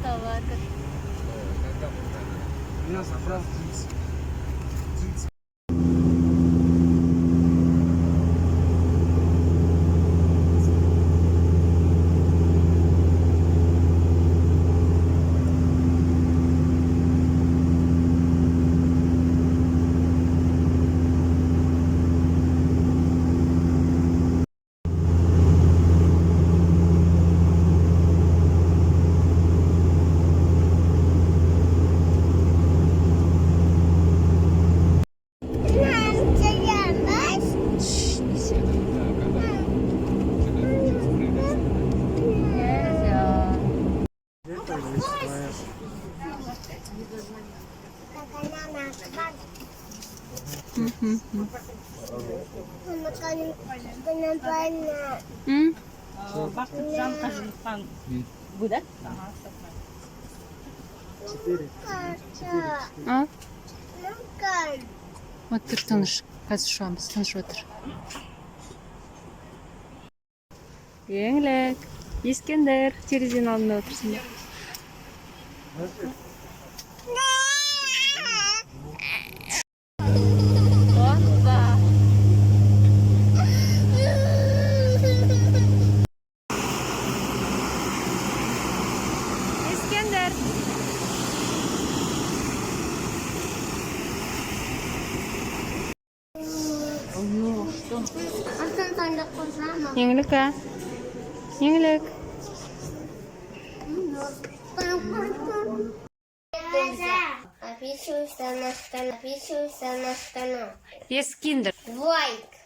da var. Biraz cins. Yes, ya. Hmm? Bakit jam kasi pang budak? Ha? Otur tanış. Kazışıyoruz. Tanış otur. Yenglik. İskender. Terezin altında otursun. Hoppa. İskender. Yenglik ha? Yenglik. Есть киндер. White.